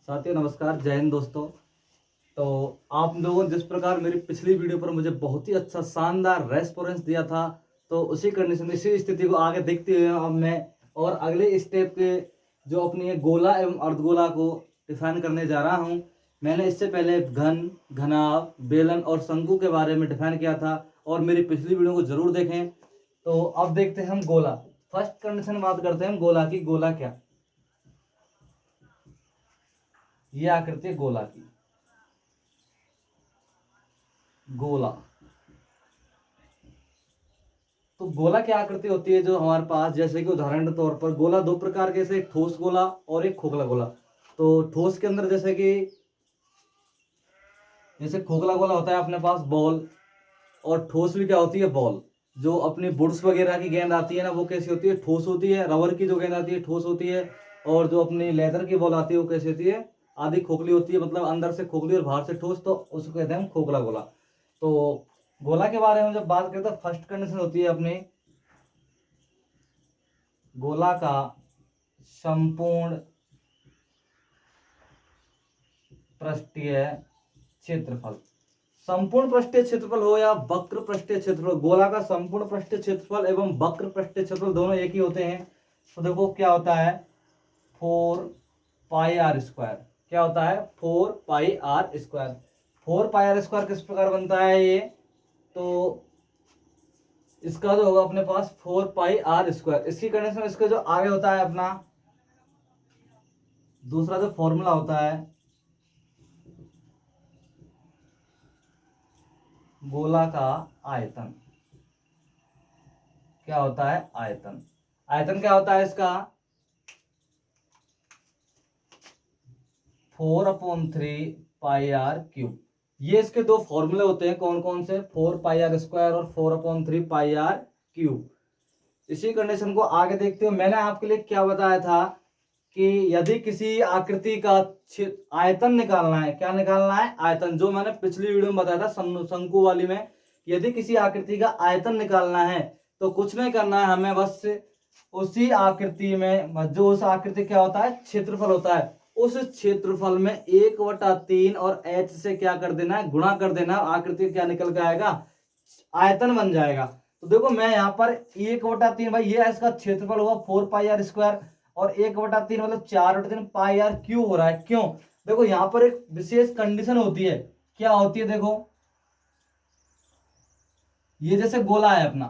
साथियों नमस्कार, जय हिंद दोस्तों। तो आप लोगों ने जिस प्रकार मेरी पिछली वीडियो पर मुझे बहुत ही अच्छा शानदार रेस्पॉन्स दिया था, तो उसी कंडीशन में इसी स्थिति को आगे देखते हुए अब मैं और अगले स्टेप के जो अपनी ये गोला एवं अर्धगोला को डिफाइन करने जा रहा हूँ। मैंने इससे पहले घन, घनाभ, बेलन और शंकु के बारे में डिफाइन किया था और मेरी पिछली वीडियो को जरूर देखें। तो अब देखते हैं हम गोला। फर्स्ट कंडीशन बात करते हैं गोला की। गोला क्या? ये आकृति है गोला की। गोला, तो गोला क्या आकृति होती है जो हमारे पास, जैसे कि उदाहरण के तौर पर गोला दो प्रकार के, जैसे एक ठोस गोला और एक खोखला गोला। तो ठोस के अंदर जैसे खोखला गोला होता है अपने पास बॉल, और ठोस भी क्या होती है? बॉल। जो अपनी बुड्स वगैरह की गेंद आती है ना, वो कैसी होती है? ठोस होती है। रबर की जो गेंद आती है ठोस होती है। और जो अपनी लेदर की बॉल आती है वो कैसी होती है? आधी खोखली होती है, मतलब अंदर से खोखली और बाहर से ठोस, तो उसको कहते हैं हम खोखला गोला। तो गोला के बारे में जब बात करते हैं, फर्स्ट कंडीशन होती है अपनी गोला का संपूर्ण पृष्ठीय क्षेत्रफल। संपूर्ण पृष्ठीय क्षेत्रफल हो या वक्र पृष्ठीय क्षेत्रफल, गोला का संपूर्ण पृष्ठीय क्षेत्रफल एवं वक्र पृष्ठीय क्षेत्रफल दोनों एक ही होते हैं। तो देखो क्या होता है? 4πr²। क्या होता है? 4πr²। 4πr² किस प्रकार बनता है ये? तो इसका जो होगा अपने पास 4πr²। इसकी कंडीशन, इसका जो आगे होता है अपना दूसरा जो फॉर्मूला होता है गोला का आयतन। क्या होता है? आयतन। आयतन क्या होता है इसका? 4/3πr³। ये इसके दो फॉर्मूले होते हैं। कौन कौन से? 4πr² और 4/3πr³। इसी कंडीशन को आगे देखते हुए मैंने आपके लिए क्या बताया था कि यदि किसी आकृति का आयतन निकालना है। क्या निकालना है? आयतन। जो मैंने पिछली वीडियो में बताया था शंकु वाली में, यदि किसी आकृति का आयतन निकालना है तो कुछ नहीं करना है हमें, बस उसी आकृति में जो उस आकृति क्या होता है? क्षेत्रफल होता है। उस क्षेत्रफल में 1/3 और h से क्या कर देना है? गुणा कर देना। आकृति क्या निकल के आएगा? आयतन बन जाएगा। तो देखो मैं यहाँ पर 1/3, भाई ये इसका क्षेत्रफल हुआ 4πr², और 1/3 मतलब 4/3πr³ हो रहा है। क्यों? देखो यहाँ पर एक विशेष कंडीशन होती है। क्या होती है? देखो ये जैसे गोला है अपना,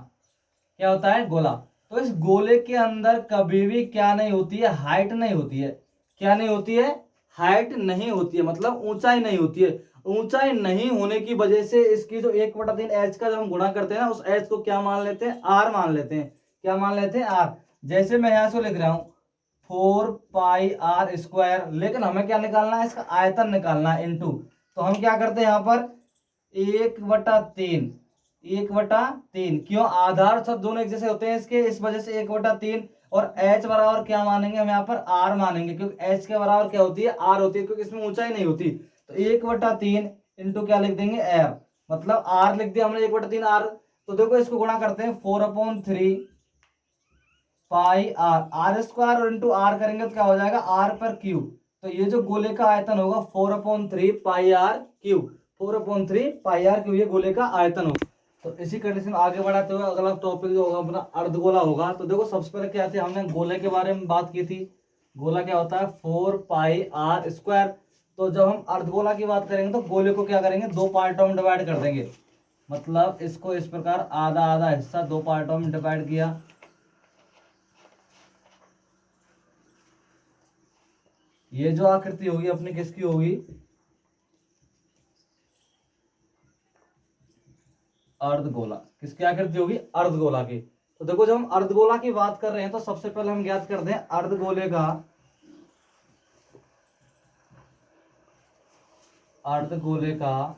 क्या होता है? गोला। तो इस गोले के अंदर कभी भी क्या नहीं होती है? हाइट नहीं होती है। क्या नहीं होती है? हाइट नहीं होती है, मतलब ऊंचाई नहीं होती है। ऊंचाई नहीं होने की वजह से इसकी जो 1/3 एच का जब हम गुणा करते हैं ना, उस एच को क्या मान लेते हैं? आर मान लेते हैं। क्या मान लेते हैं? आर। जैसे मैं यहां से लिख रहा हूं 4πr², लेकिन हमें क्या निकालना है? इसका आयतन निकालना है इंटू। तो हम क्या करते हैं यहाँ पर 1/3। 1/3 क्यों? आधार सब दोनों एक जैसे होते हैं इसके, इस वजह से 1/3। और h बराबर क्या मानेंगे हम? यहाँ पर r मानेंगे, क्योंकि h के बराबर क्या होती है? r होती है, क्योंकि इसमें ऊंचाई नहीं होती। तो 1/3 इंटू क्या लिख देंगे? r, मतलब r लिख दिया हमने 1/3 r। तो देखो इसको गुणा करते हैं 4/3πr², और इंटू r करेंगे तो क्या हो जाएगा? r/3। तो ये जो गोले का आयतन होगा 4/3πr³। 4/3πr³ ये गोले का आयतन होगा। तो इसी कंडीशन आगे बढ़ाते हुए अगला टॉपिक जो होगा अपना अर्धगोला होगा। तो देखो सबसे पहले क्या थी, हमने गोले के बारे में बात की थी। गोला क्या होता है? 4πr²। तो जब हम अर्धगोला की बात करेंगे तो गोले को क्या करेंगे? दो पार्टों में डिवाइड कर देंगे। मतलब इसको इस प्रकार आधा आधा हिस्सा दो पार्टों में डिवाइड किया। ये जो आकृति होगी अपनी किसकी होगी? अर्धगोला। किसकी आकृति होगी? अर्धगोला की। तो देखो जब हम अर्धगोला की बात कर रहे हैं तो सबसे पहले हम ज्ञात करते हैं अर्धगोले का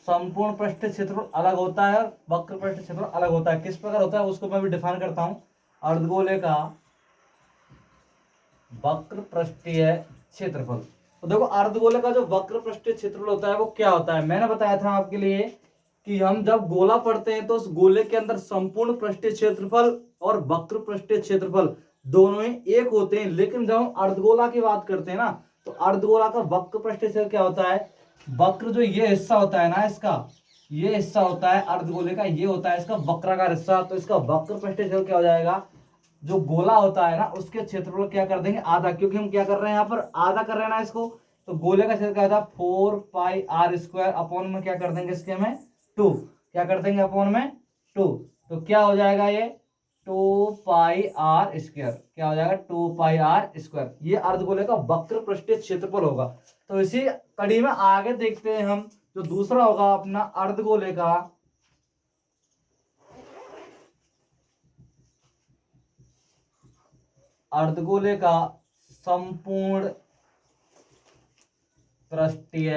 संपूर्ण पृष्ठ क्षेत्रफल अलग होता है और वक्र पृष्ठ क्षेत्रफल अलग होता है। किस प्रकार होता है उसको मैं भी डिफाइन करता हूं। अर्धगोले का वक्र पृष्ठीय क्षेत्रफल। तो देखो अर्धगोले का जो वक्र पृष्ठीय क्षेत्रफल होता है वो क्या होता है? मैंने बताया था आपके लिए कि हम जब गोला पढ़ते हैं तो उस गोले के अंदर संपूर्ण पृष्ठीय क्षेत्रफल और वक्र पृष्ठीय क्षेत्रफल दोनों ही एक होते हैं। लेकिन जब हम अर्धगोला की बात करते हैं ना, तो अर्धगोला का वक्र पृष्ठीय क्षेत्र क्या होता है, वक्र जो ये हिस्सा होता है ना इसका, ये हिस्सा होता है अर्धगोले का, ये होता है इसका वक्राकार हिस्सा। तो इसका वक्र पृष्ठीय क्षेत्र क्या हो जाएगा, जो गोला होता है ना उसके क्षेत्रफल क्या कर देंगे आधा, क्योंकि हम क्या कर रहे हैं यहाँ पर आधा कर रहे हैं ना इसको। तो गोले का क्षेत्र क्या होता है 4 पाई r² अपॉन में क्या कर देंगे इसके में 2, क्या कर देंगे अपॉन में 2। तो क्या हो जाएगा ये 2 पाई r², क्या हो जाएगा 2 पाई r²। ये अर्धगोले का वक्र पृष्ठीय क्षेत्रफल होगा। तो इसी कड़ी में आगे देखते हैं हम, जो दूसरा होगा अपना अर्धगोले का संपूर्ण पृष्ठीय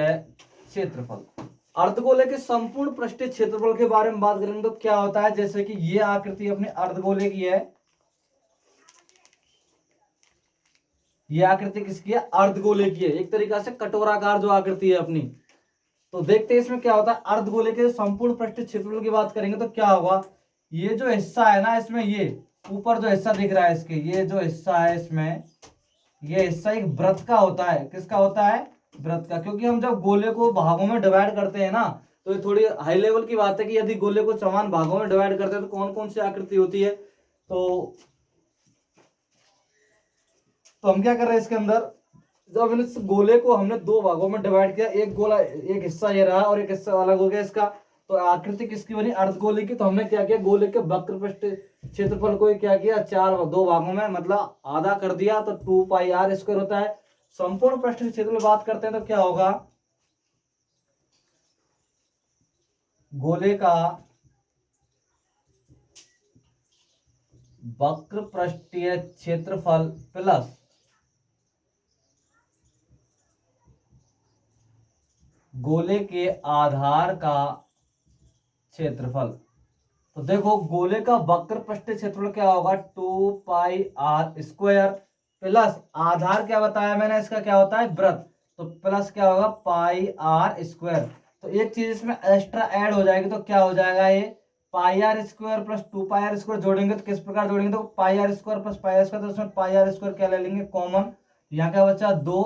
क्षेत्रफल। अर्धगोले के संपूर्ण पृष्ठीय क्षेत्रफल के बारे में बात करेंगे तो क्या होता है, जैसे कि ये आकृति अपने अर्धगोले की है, ये आकृति किसकी है, अर्धगोले की है, एक तरीका से कटोराकार जो आकृति है अपनी। तो देखते हैं इसमें क्या होता है। अर्धगोले के संपूर्ण पृष्ठीय क्षेत्रफल की बात करेंगे तो क्या होगा, ये जो हिस्सा है ना इसमें, ये ऊपर जो हिस्सा दिख रहा है इसके, ये जो हिस्सा है इसमें, ये हिस्सा एक वृत्त का होता है। किसका होता है, वृत्त का। क्योंकि हम जब गोले को भागों में डिवाइड करते हैं ना, तो ये थोड़ी हाई लेवल की बात है कि यदि गोले को समान भागों में डिवाइड करते हैं तो कौन कौन सी आकृति होती है। तो हम क्या कर रहे हैं इसके अंदर, जब इस गोले को हमने दो भागों में डिवाइड किया, एक गोला एक हिस्सा ये रहा और एक हिस्सा अलग हो गया इसका, तो आकृति किसकी बनी, अर्धगोले की। तो हमने क्या किया, गोले के वक्र पृष्ठीय क्षेत्रफल को क्या किया, दो भागों में मतलब आधा कर दिया, तो 2 पाई r² होता है। संपूर्ण पृष्ठीय क्षेत्रफल बात करते हैं तो क्या होगा, गोले का वक्र पृष्ठीय क्षेत्रफल प्लस गोले के आधार का क्षेत्रफल। तो देखो गोले का वक्र पृष्ठीय क्षेत्रफल क्या होगा 2 पाई r² प्लस आधार क्या बताया मैंने इसका, क्या होता है वृत्त, तो प्लस क्या होगा पाई r²। तो एक चीज इसमें एक्स्ट्रा ऐड हो जाएगी, तो क्या हो जाएगा ये पाई r² प्लस 2 पाई r² जोड़ेंगे तो किस प्रकार जोड़ेंगे, तो पाई r² प्लस पाई r², तो उसमें पाई r² क्या ले लेंगे कॉमन, यहाँ क्या बचा 2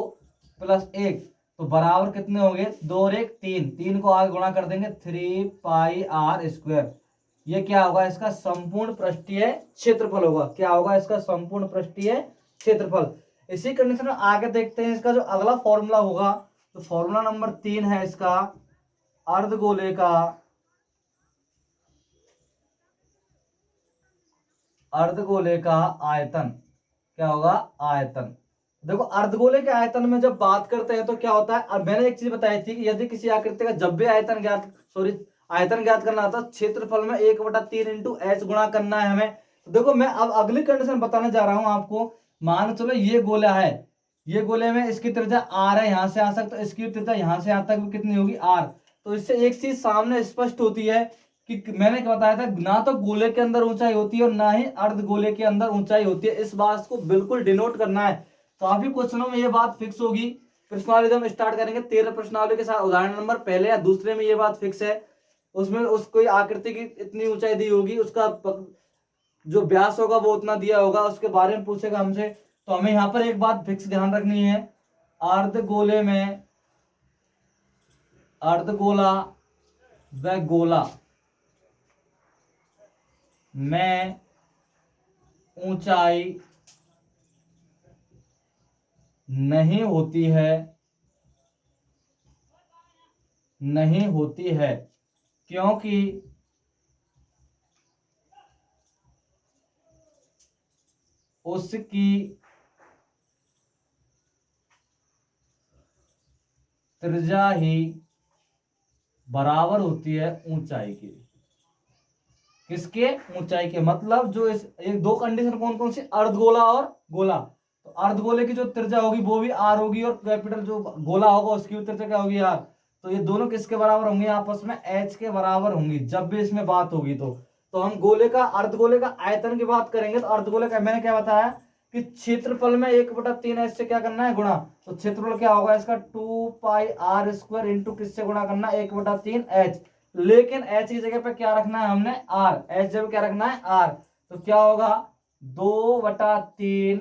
प्लस 1, तो बराबर कितने हो गए 2 और 1 3, 3 को आगे गुणा कर देंगे 3 पाई r²। ये क्या होगा इसका संपूर्ण पृष्ठीय क्षेत्रफल होगा। क्या होगा इसका संपूर्ण पृष्ठीय क्षेत्रफल। इसी कंडीशन में आगे देखते हैं इसका जो अगला फॉर्मूला होगा, तो फॉर्मूला नंबर 3 है इसका अर्धगोले का आयतन। क्या होगा आयतन। देखो अर्धगोले के आयतन में जब बात करते हैं तो क्या होता है, अब मैंने एक चीज बताई थी कि यदि किसी आकृति का जब भी आयतन ज्ञात करना आता है, क्षेत्रफल में 1/3 इंटू एच गुणा करना है हमें। तो देखो मैं अब अगली कंडीशन बताने जा रहा हूं आपको। मान चलो ये गोला है, ये गोले में इसकी त्रिज्या r है, यहां से आ सकता है, इसकी त्रिज्या यहां से यहां तक भी कितनी होगी r। तो इससे एक चीज सामने स्पष्ट होती है कि मैंने क्या बताया था, ना तो गोले के अंदर ऊंचाई होती है और ना ही अर्धगोले के अंदर ऊंचाई होती है। इस बात को बिल्कुल डिनोट करना है। काफी क्वेश्चनों में ये बात फिक्स होगी। प्रश्नावली हम स्टार्ट करेंगे 13 प्रश्नावली के साथ, उदाहरण नंबर पहले या दूसरे में ये बात फिक्स है। उसमें कोई आकृति की इतनी ऊंचाई दी होगी, उसका जो व्यास होगा वो उतना दिया होगा, उसके बारे में पूछेगा हमसे। तो हमें यहाँ पर एक बात फिक्स ध्यान रखनी है, अर्धगोले में अर्धगोला व गोला में ऊंचाई नहीं होती है क्योंकि उसकी त्रिज्या ही बराबर होती है ऊंचाई की। किसके, ऊंचाई के। मतलब जो इस एक दो कंडीशन कौन कौन सी, अर्धगोला और गोला। तो अर्धगोले की जो त्रिज्या होगी वो भी r होगी, और कैपिटल जो गोला होगा उसकी भी त्रिज्या क्या होगी r। तो ये दोनों किसके बराबर होंगे, आपस में h के बराबर होंगी जब भी इसमें बात होगी। तो हम गोले का अर्धगोले का आयतन की बात करेंगे, तो अर्धगोले का मैंने क्या बताया कि क्षेत्रफल में 1/3 h से क्या करना है गुणा। तो क्षेत्रफल क्या होगा इसका 2 पाई r² इंटू किससे गुणा करना है 1/3 h। लेकिन h की जगह पे क्या रखना है हमने r, h जगह क्या रखना है r। तो क्या होगा 2/3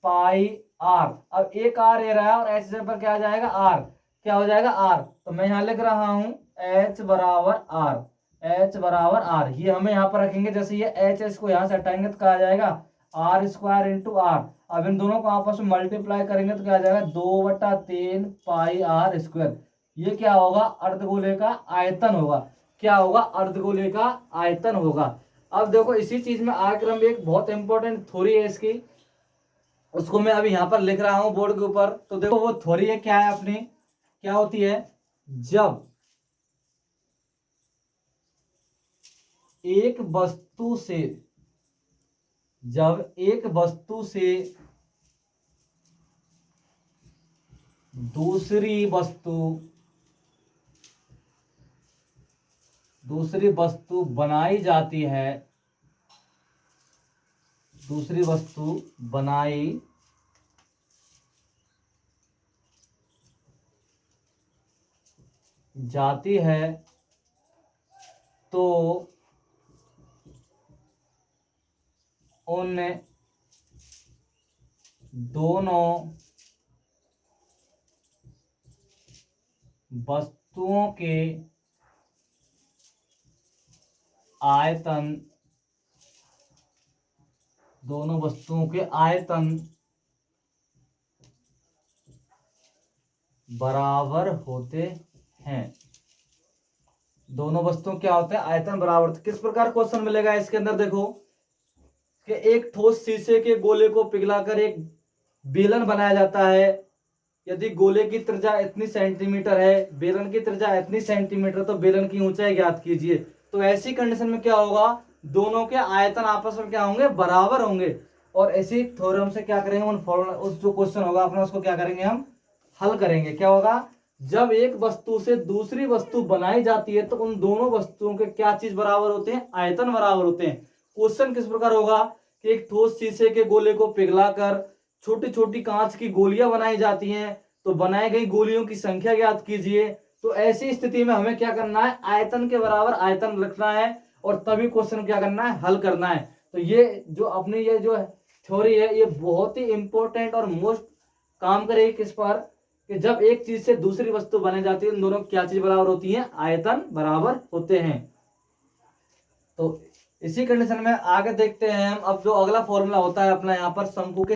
पाई आर। अब एक आर ए रहा है और एच पर क्या आ जाएगा, आर, क्या हो जाएगा, आर। तो मैं यहाँ लिख रहा हूं एच बराबर आर, एच बराबर आर। ये हमें यहाँ पर रखेंगे, जैसे ये एच एच को यहाँ से हटाएंगे तो क्या आ जाएगा, आर स्क्वायर इंटू आर। अब इन दोनों को आपस में मल्टीप्लाई करेंगे तो क्या आ जाएगा, 2/3 पाई आर स्क्वायर। ये क्या होगा, अर्धगोले का आयतन होगा। क्या होगा, अर्धगोले का आयतन होगा। अब देखो इसी चीज में आगे में एक बहुत इंपॉर्टेंट थ्योरी है इसकी, उसको मैं अभी यहाँ पर लिख रहा हूं बोर्ड के ऊपर। तो देखो वो थ्योरी है, क्या है अपनी, क्या होती है, जब एक वस्तु से, जब एक वस्तु से दूसरी वस्तु, दूसरी वस्तु बनाई जाती है, दूसरी वस्तु बनाई जाती है तो उन दोनों वस्तुओं के आयतन, दोनों वस्तुओं के आयतन बराबर होते हैं। दोनों वस्तुओं क्या होते हैं, आयतन बराबर होते। किस प्रकार क्वेश्चन मिलेगा इसके अंदर, देखो कि एक ठोस शीशे के गोले को पिघलाकर एक बेलन बनाया जाता है। यदि गोले की त्रिज्या इतनी सेंटीमीटर है, बेलन की त्रिज्या इतनी सेंटीमीटर, तो बेलन की ऊंचाई ज्ञात कीजिए। तो ऐसी कंडीशन में क्या होगा, दोनों के आयतन आपस में क्या होंगे, बराबर होंगे। और ऐसी थ्योरम से क्या करेंगे, उन फॉर्मूला, उस जो क्वेश्चन होगा अपना, उसको क्या करेंगे, हम हल करेंगे। क्या होगा, जब एक वस्तु से दूसरी वस्तु बनाई जाती है तो उन दोनों वस्तुओं के क्या चीज बराबर होते हैं, आयतन बराबर होते हैं। क्वेश्चन किस प्रकार होगा कि एक ठोस शीशे के गोले को पिघलाकर छोटी छोटी कांच की गोलियां बनाई जाती हैं, तो बनाई गई गोलियों की संख्या ज्ञात कीजिए। तो ऐसी स्थिति में हमें क्या करना है, आयतन के बराबर आयतन रखना है और तभी क्वेश्चन क्या करना है, हल करना है। तो ये जो अपनी ये जो थ्योरी है, ये बहुत ही इंपॉर्टेंट और मोस्ट काम करेगी किस पर, कि जब एक चीज से दूसरी वस्तु बनाई जाती है, उन दोनों क्या चीज बराबर होती है, आयतन बराबर होते हैं। तो इसी कंडीशन में आगे देखते हैं हम। अब जो अगला फॉर्मूला होता है अपना यहाँ पर शंकु के